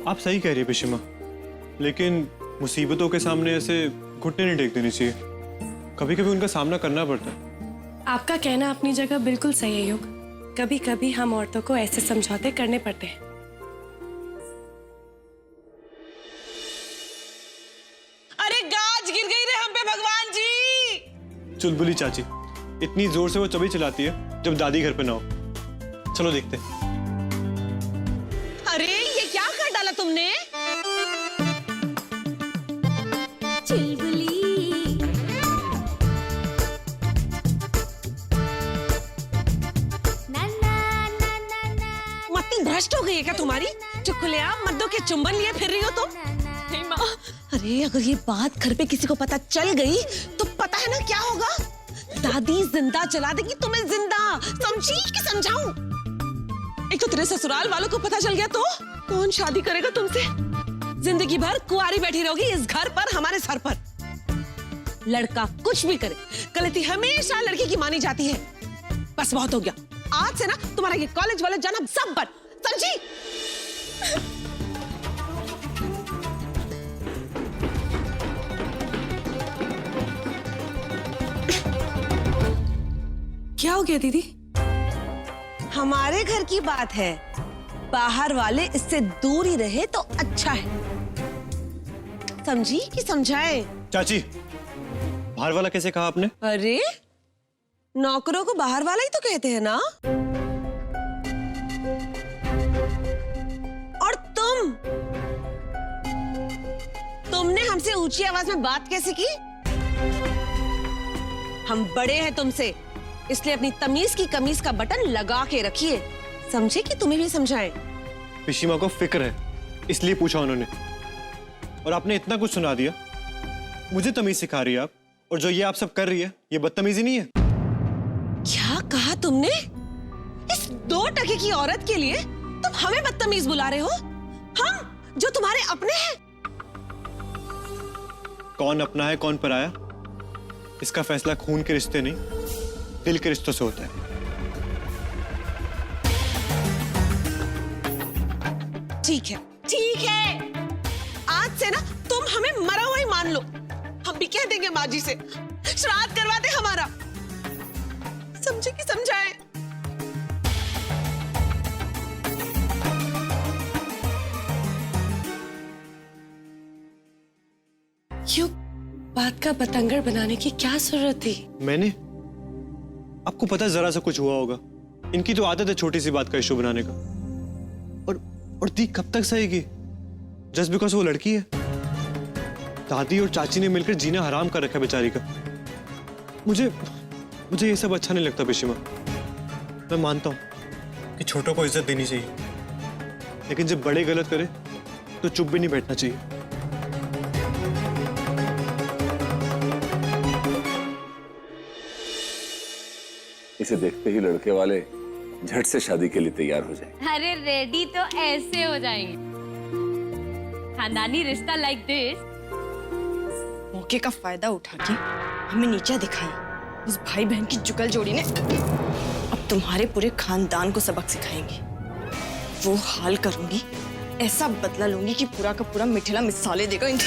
आप सही कह रही है पिशिमा, लेकिन मुसीबतों के सामने ऐसे घुटने नहीं टेक देनी चाहिए। कभी कभी उनका सामना करना पड़ता है। आपका कहना अपनी जगह बिल्कुल सही है युग। कभी कभी हम औरतों को ऐसे समझौते करने पड़ते हैं। अरे गाज गिर गई रे हम पे भगवान जी। चुलबुली चाची, इतनी जोर से वो तभी चलाती है जब दादी घर पे ना हो। चलो देखते हैं। अरे ये क्या कर डाला तुमने? चुलबुली मत्ती भ्रष्ट हो गई है क्या तुम्हारी? जो खुलेआम मर्दों के चुंबन लिए फिर रही हो तुम? नहीं माँ। अरे अगर ये बात घर पे किसी को पता चल गई तो पता है ना क्या होगा? दादी जिंदा जला देगी तुम्हें जिंदा। समझी कि समझाऊं? एक तो तेरे ससुराल वालों को पता चल गया तो कौन शादी करेगा तुमसे? जिंदगी भर कुंवारी बैठी रहोगी इस घर पर, हमारे सर पर। लड़का कुछ भी करे, गलती हमेशा लड़की की मानी जाती है। बस बहुत हो गया। आज से ना तुम्हारा ये कॉलेज वाले जाना सब बंद। समझी? क्या हो गया दीदी? हमारे घर की बात है, बाहर वाले इससे दूर ही रहे तो अच्छा है। समझी कि समझाए? चाची, बाहर वाला कैसे कहा आपने? अरे नौकरों को बाहर वाला ही तो कहते हैं ना। और तुमने हमसे ऊंची आवाज में बात कैसे की? हम बड़े हैं तुमसे, इसलिए अपनी तमीज की कमीज का बटन लगा के रखिए। समझे कि तुम्हें भी समझाएं? पिशिमा को फिक्र है, इसलिए पूछा उन्होंने। और आपने इतना कुछ सुना दिया। मुझे तमीज सिखा रही है आप, और जो ये आप सब कर रही है ये बदतमीजी नहीं है? क्या कहा तुमने? इस 2 टके की औरत के लिए तुम हमें बदतमीज बुला रहे हो? हम जो तुम्हारे अपने हैं। कौन अपना है कौन पराया, इसका फैसला खून के रिश्ते नहीं, दिल के रिश्तों से होता है। ठीक है, ठीक है। आज से ना तुम हमें मरा हुआ ही मान लो। हम भी कह देंगे माँ जी से, श्राद्ध करवा दे हमारा। समझे कि समझाए? युग, बात का बतंगड़ बनाने की क्या जरूरत थी? मैंने? आपको पता है जरा सा कुछ हुआ होगा। इनकी तो आदत है छोटी सी बात का इशू बनाने का। और दी कब तक सहेगी? जस्ट बिकॉज वो लड़की है। दादी और चाची ने मिलकर जीना हराम कर रखा बेचारी का। मुझे ये सब अच्छा नहीं लगता पिशिमा। मैं मानता हूं कि छोटों को इज्जत देनी चाहिए, लेकिन जब बड़े गलत करे तो चुप भी नहीं बैठना चाहिए। इसे देखते ही लड़के वाले झट से शादी के लिए तैयार हो जाएंगे। अरे रेडी तो ऐसे हो जाएंगे। खानदानी रिश्ता लाइक दिस। मौके का फायदा उठा के हमें नीचा दिखाई उस भाई बहन की जुगल जोड़ी ने अब तुम्हारे पूरे खानदान को सबक सिखाएंगी। वो हाल करूंगी, ऐसा बदला लूंगी कि पूरा का पूरा मिठेला मिसाले देगा इन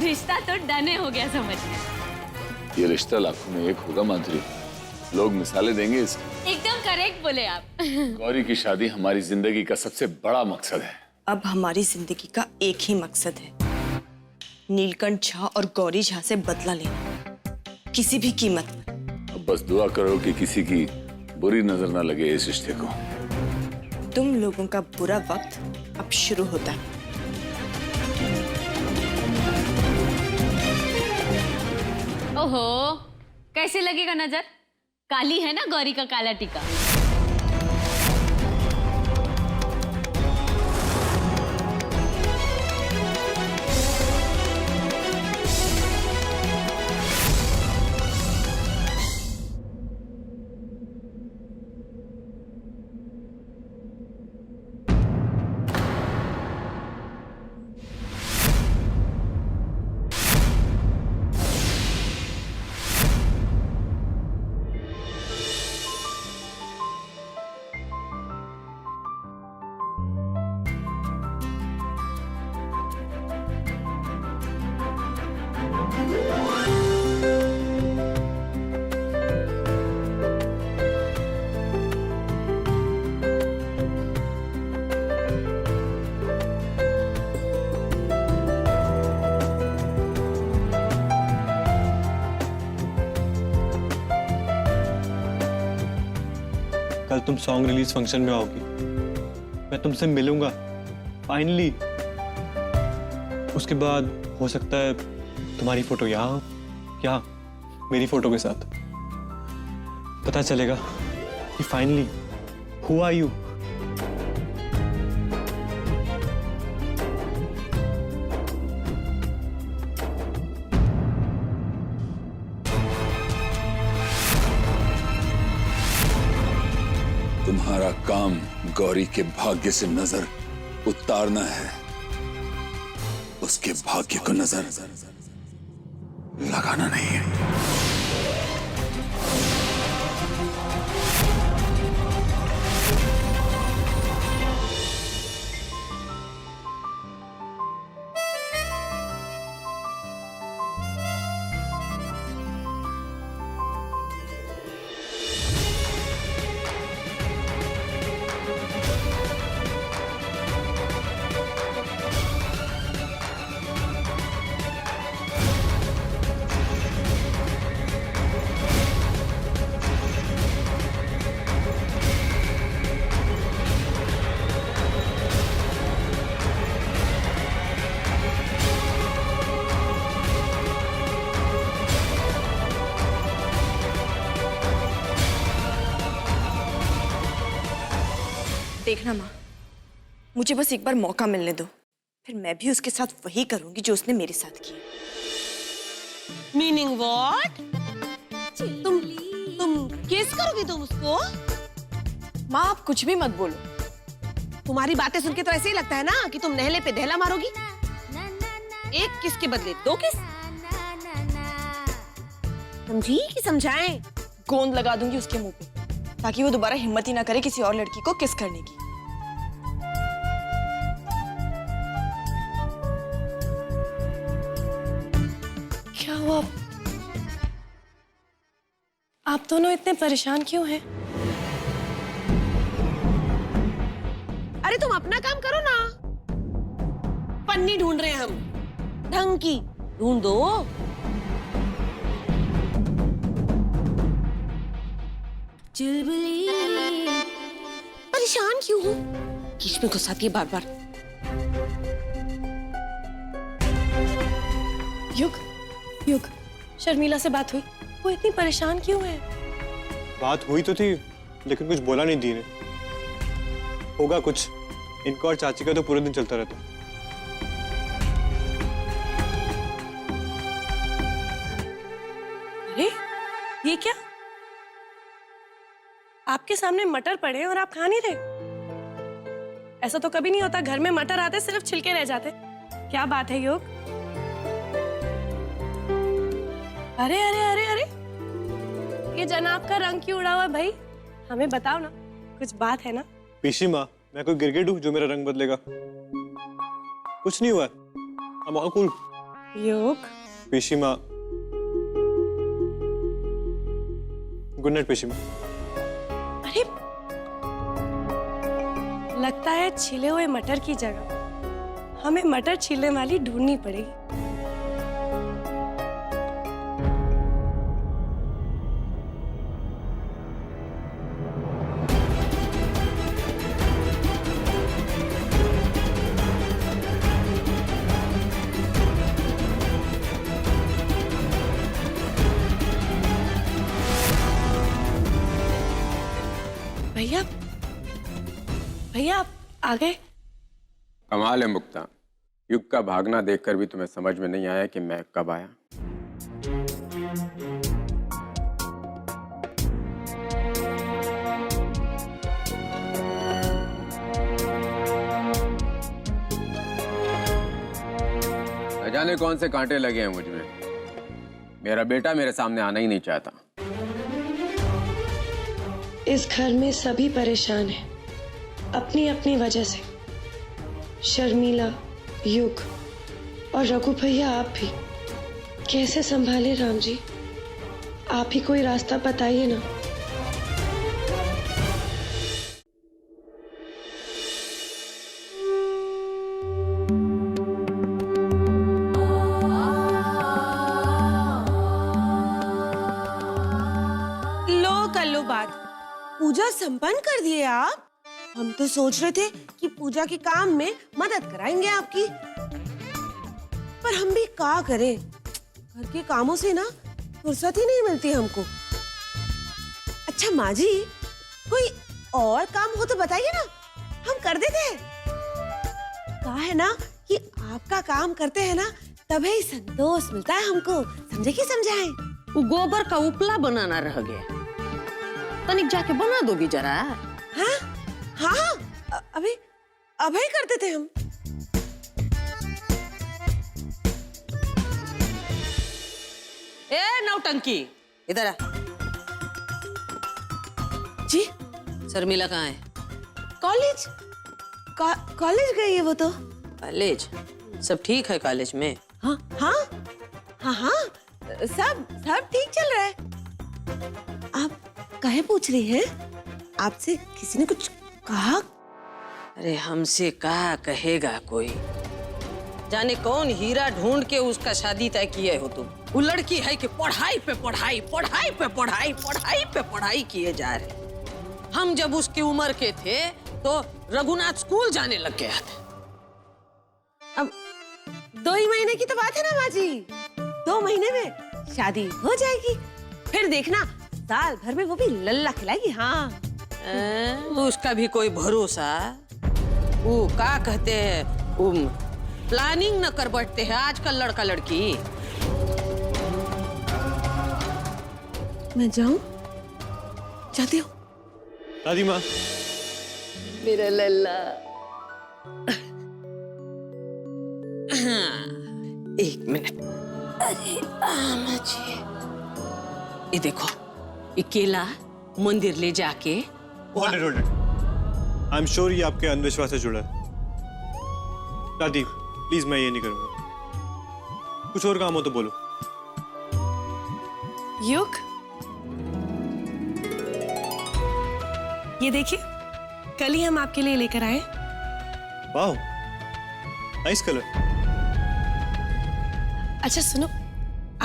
रिश्ता तो डने हो गया समझ। ये रिश्ता लाखों में एक होगा माधुरी। लोग मिसाले देंगे इसकी। एकदम करेक्ट बोले आप। गौरी की शादी हमारी जिंदगी का सबसे बड़ा मकसद है। अब हमारी जिंदगी का एक ही मकसद है, नीलकंठ झा और गौरी झा से बदला लेना, किसी भी कीमत पर। अब बस दुआ करो कि किसी की बुरी नजर ना लगे इस रिश्ते को। तुम लोगों का बुरा वक्त अब शुरू होता है। ओहो, कैसे लगेगा नजर? काली है ना गौरी का काला टीका। कल तुम सॉन्ग रिलीज फंक्शन में आओगी, मैं तुमसे मिलूंगा फाइनली। उसके बाद हो सकता है तुम्हारी फोटो यहाँ हो, क्या मेरी फोटो के साथ। पता चलेगा कि फाइनली हु आर यू। तुम्हारा काम गौरी के भाग्य से नजर उतारना है, उसके भाग्य को नजर लगाना नहीं है। देखना माँ, मुझे बस एक बार मौका मिलने दो, फिर मैं भी उसके साथ वही करूंगी जो उसने मेरे साथ किया। Meaning what? तुम किस करोगी तुम उसको? माँ आप कुछ भी मत बोलो। तुम्हारी बातें सुन के तो ऐसे ही लगता है ना कि तुम नहले पे दहला मारोगी। एक किस के बदले दो किस? समझी कि समझाएं? गोंद लगा दूंगी उसके मुंह पे, ताकि वो दोबारा हिम्मत ही ना करे किसी और लड़की को किस करने की। क्या हुआ? आप दोनों इतने परेशान क्यों हैं? अरे तुम अपना काम करो ना। पन्नी ढूंढ रहे हैं हम, ढंग की ढूंढ दो। परेशान क्यों हो? बीच में घुसाती है बार बार। युग, शर्मिला से बात हुई? वो इतनी परेशान क्यों है? बात हुई तो थी, लेकिन कुछ बोला नहीं दी ने। होगा कुछ, इनका और चाची का तो पूरे दिन चलता रहता। अरे ये क्या? आपके सामने मटर पड़े हैं और आप खा नहीं रहे? ऐसा तो कभी नहीं होता, घर में मटर आते सिर्फ छिलके रह जाते। क्या बात है योग? अरे अरे अरे अरे, ये जनाब का रंग क्यों उड़ा हुआ है भाई? हमें बताओ ना, कुछ बात है ना? पीशी माँ, मैं कोई गिरगिट हूँ जो मेरा रंग बदलेगा? कुछ नहीं हुआ, I'm all cool। योग, पीशी माँ, गुड नाइट पीशी माँ। अरे लगता है छिले हुए मटर की जगह हमें मटर छीलने वाली ढूंढनी पड़ेगी। भैया, भैया आप आ गए? कमाल है मुक्ता, युग का भागना देखकर भी तुम्हें समझ में नहीं आया कि मैं कब आया। न जाने कौन से कांटे लगे हैं मुझ में। मेरा बेटा मेरे सामने आना ही नहीं चाहता। इस घर में सभी परेशान हैं, अपनी अपनी वजह से। शर्मिला, युग और रघु भैया आप भी। कैसे संभाले राम जी? आप ही कोई रास्ता बताइए ना। लो कर लो बात। पूजा पूजा संपन्न कर दिए आप? हम तो सोच रहे थे कि पूजा के काम में मदद कराएंगे आपकी, पर हम भी क्या करें, घर के कामों से ना फुर्सत ही नहीं मिलती हमको। अच्छा माँ जी, कोई और काम हो तो बताइए ना, हम कर देते हैं। कहा है ना कि आपका काम करते हैं ना तभी संतोष मिलता है हमको, समझे कि समझाएं? वो गोबर का उपला बनाना रह गया, तनिक जाके बना दोगी जरा। हाँ हाँ, अभी अभी कर देते हम। ए नौटंकी, इधर आ। जी शर्मिला कहाँ है? कॉलेज कॉलेज गई है वो तो। कॉलेज? सब ठीक है कॉलेज में? हाँ हाँ हाँ हाँ, सब सब ठीक चल रहा है। आप काहे पूछ रही हैं? आपसे किसी ने कुछ कहा? अरे हमसे कहा कहेगा कोई, जाने कौन हीरा ढूंढ के उसका शादी तय किए हो तुम। वो लड़की है कि पढ़ाई पे पढ़ाई, पढ़ाई पे पढ़ाई, पढ़ाई पे पढ़ाई किए जा रहे। हम जब उसकी उम्र के थे तो रघुनाथ स्कूल जाने लग गया था। अब 2 ही महीने की तो बात है ना माँ जी, 2 महीने में शादी हो जाएगी, फिर देखना साल भर में वो भी लल्ला खिलाएगी। हाँ उसका भी कोई भरोसा? वो क्या कहते हैं, वो प्लानिंग न कर बैठते हैं आजकल लड़का लड़की। मैं जाऊं? जाती हूँ। दादी माँ, मेरा लल्ला। हाँ, 1 मिनट। अरे आमा जी, ये देखो, ये केला मंदिर ले जाके। Hold it. I am sure ये आपके अंधविश्वास से जुड़ा है। दादी प्लीज, मैं ये नहीं करूंगा। कुछ और काम हो तो बोलो। युग, ये देखिए, कल ही हम आपके लिए लेकर आए। वाह, नाइस कलर। अच्छा सुनो,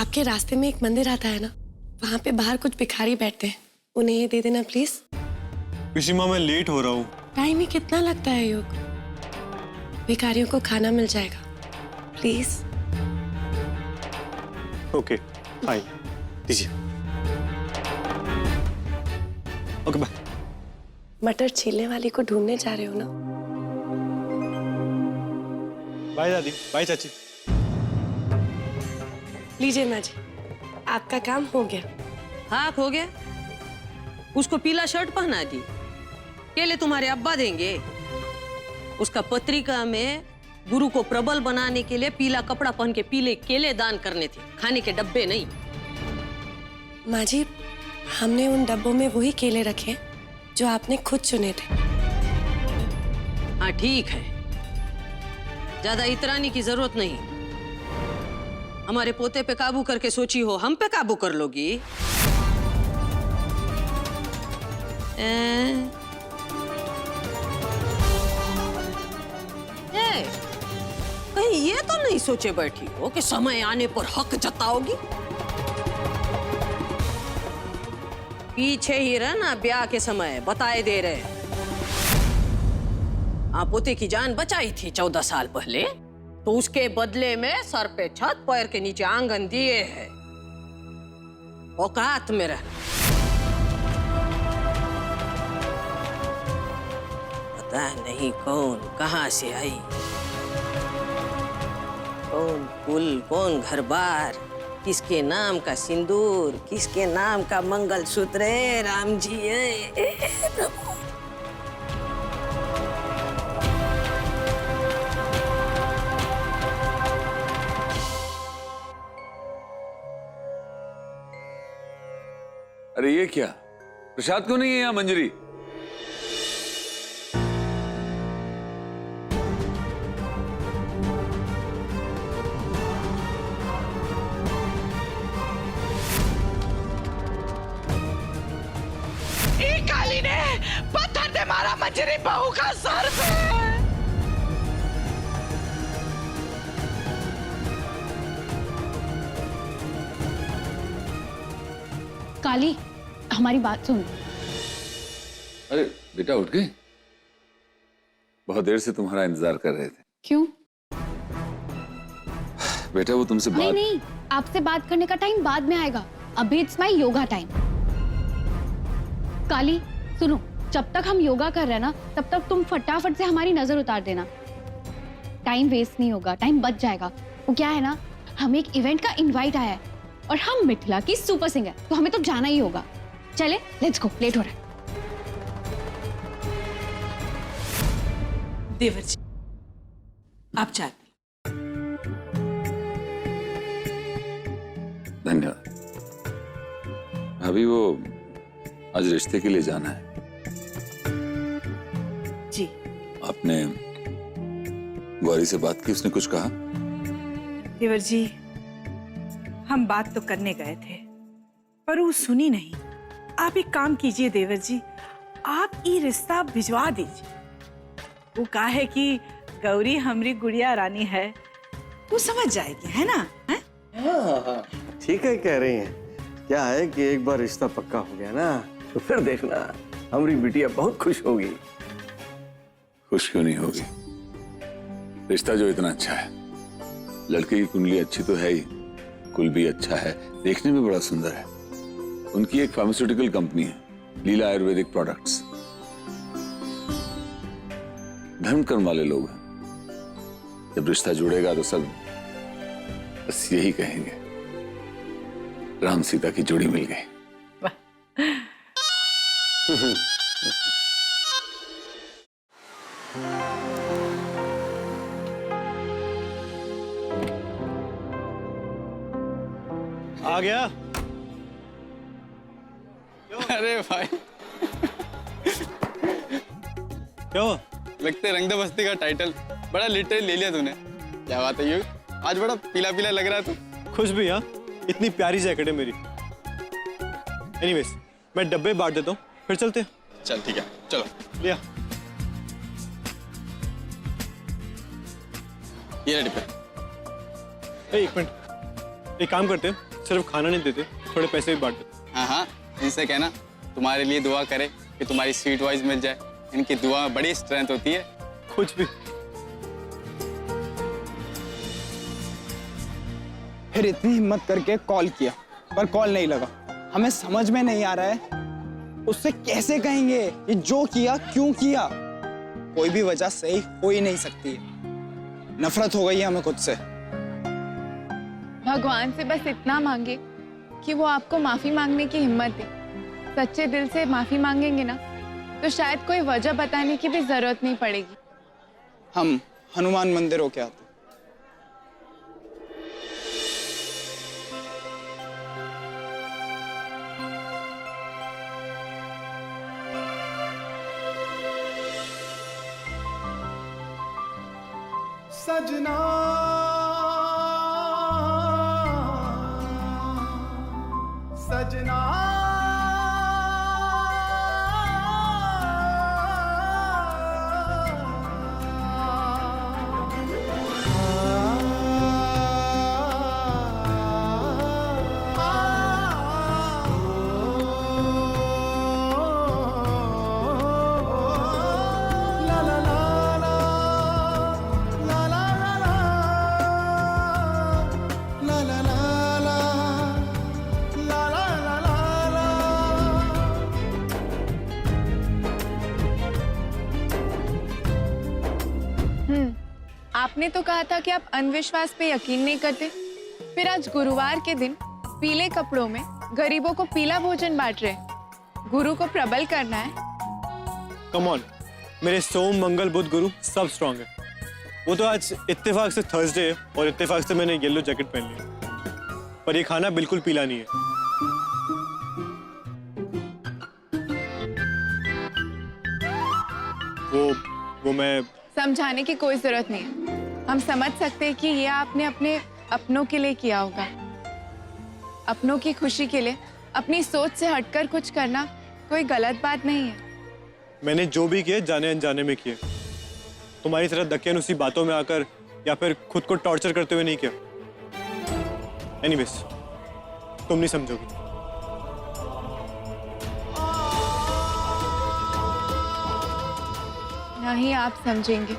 आपके रास्ते में एक मंदिर आता है ना, वहाँ पे बाहर कुछ भिखारी बैठते हैं, उन्हें ये दे देना प्लीज। कृषि माँ, मैं लेट हो रहा हूँ। टाइम ही कितना लगता है युग, भिखारियों को खाना मिल जाएगा, प्लीज। ओके, हाय, दीजिए। Okay bye. मटर छीलने वाली को ढूंढने जा रहे हो ना? बाय दादी, बाय चाची। लीजिए माँ जी, आपका काम हो गया। हाँ हो गया। उसको पीला शर्ट पहना दी, केले तुम्हारे अब्बा देंगे। उसका पत्रिका में गुरु को प्रबल बनाने के लिए पीला कपड़ा पहन के पीले केले दान करने थे, खाने के डब्बे नहीं। माँ जी, हमने उन डब्बों में वही केले रखे जो आपने खुद चुने थे। हाँ ठीक है, ज्यादा इतरानी की जरूरत नहीं। हमारे पोते पे काबू करके सोची हो हम पे काबू कर लोगी? कहीं ये तो नहीं सोचे बैठी हो कि समय आने पर हक जताओगी? पीछे ही रहना, ब्याह के समय बताए दे रहे। आप पोते की जान बचाई थी 14 साल पहले, तो उसके बदले में सर पे छत, पैर के नीचे आंगन दिए है। औकात में रहना। पता नहीं कौन कहां से आई, कौन फूल, कौन घर बार, किसके नाम का सिंदूर, किसके नाम का मंगलसूत्र। राम जी प्रभु। अरे ये क्या, प्रसाद क्यों नहीं है यहाँ मंजरी? काली ने पत्थर से मारा मंजरी बहू का सर पे। काली, हमारी बात सुन। अरे बेटा उठ गई? बहुत देर से तुम्हारा इंतजार कर रहे थे। क्यों? बेटा वो तुमसे नहीं बात नहीं, आपसे बात करने का टाइम बाद में आएगा। अभी इट्स माय योगा टाइम। काली सुनो, जब तक हम योगा कर रहे हैं ना, तब तक तुम फटाफट से हमारी नजर उतार देना। टाइम वेस्ट नहीं होगा, टाइम बच जाएगा। वो क्या है ना, हमें एक इवेंट का इनवाइट आया है और हम मिथिला की सुपर सिंगर, तो हमें तो जाना ही होगा। चले, लेट्स गो, लेट हो रहा है। देवर जी, आप चाय पी। धन्यवाद। अभी वो आज रिश्ते के लिए जाना है। जी। आपने गौरी से बात की? उसने कुछ कहा? देवर जी, हम बात तो करने गए थे पर वो सुनी नहीं। आप एक काम कीजिए देवर जी, आप ये रिश्ता भिजवा दीजिए। वो कहा है कि गौरी हमारी गुड़िया रानी है, वो समझ जाएगी, है ना? है? हाँ, ठीक है कह रही हैं। क्या है कि एक बार रिश्ता पक्का हो गया ना, तो फिर देखना हमारी बिटिया बहुत खुश होगी। खुश क्यों नहीं होगी? रिश्ता जो इतना अच्छा है, लड़के की कुंडली अच्छी तो है ही, कुल भी अच्छा है, देखने में बड़ा सुंदर है। उनकी एक फार्मास्यूटिकल कंपनी है, लीला आयुर्वेदिक प्रोडक्ट्स। धर्म कर्म वाले लोग हैं। जब रिश्ता जुड़ेगा तो सब बस यही कहेंगे, राम सीता की जोड़ी मिल गई। आ गया? अरे भाई, क्या हुआ? लगते रंग दे बस्ती का टाइटल बड़ा लिटरली ले लिया तूने। क्या बात है यू, आज बड़ा पीला पीला लग रहा है तू। खुश भी? हाँ, इतनी प्यारी जैकेट है मेरी। एनीवेज, मैं डब्बे बांट देता हूँ, फिर चलते हैं। चल ठीक है, चलो। लिया। ये रेडी पे। एक मिनट, एक काम करते हैं, सिर्फ खाना नहीं देते, थोड़े पैसे भी बांट देते। हाँ हाँ, इनसे कहना तुम्हारे लिए दुआ करे कि तुम्हारी स्वीट वॉइस मिल जाए। इनकी दुआ में बड़ी स्ट्रेंथ होती है। कुछ भी। फिर इतनी हिम्मत करके कॉल किया पर कॉल नहीं लगा। हमें समझ में नहीं आ रहा है उससे कैसे कहेंगे ये जो किया क्यों किया। कोई भी वजह सही हो ही नहीं सकती है। नफरत हो गई है हमें खुद से। भगवान से बस इतना मांगे कि वो आपको माफी मांगने की हिम्मत दे। सच्चे दिल से माफी मांगेंगे ना तो शायद कोई वजह बताने की भी जरूरत नहीं पड़ेगी। हम हनुमान मंदिर होके आते। सजना सजना आपने तो कहा था कि आप अंधविश्वास पे यकीन नहीं करते, फिर आज गुरुवार के दिन पीले कपड़ों में गरीबों को पीला भोजन बांट रहे हैं। गुरु को प्रबल करना है। कम ऑन, मेरे सोम मंगल बुध गुरु सब स्ट्रांग है। वो तो आज इत्तेफाक से थर्सडे है और इत्तेफाक से मैंने येलो जैकेट पहन ली, पर ये खाना बिल्कुल पीला नहीं है। वो मैं समझाने की कोई जरूरत नहीं है। हम समझ सकते हैं कि ये आपने अपने अपनों के लिए किया होगा। अपनों की खुशी के लिए अपनी सोच से हटकर कुछ करना कोई गलत बात नहीं है। मैंने जो भी किए जाने अनजाने में किए। तुम्हारी तरह धक्के उसी बातों में आकर या फिर खुद को टॉर्चर करते हुए नहीं किया। एनीवेज, तुम नहीं समझोगे। ना ही आप समझेंगे।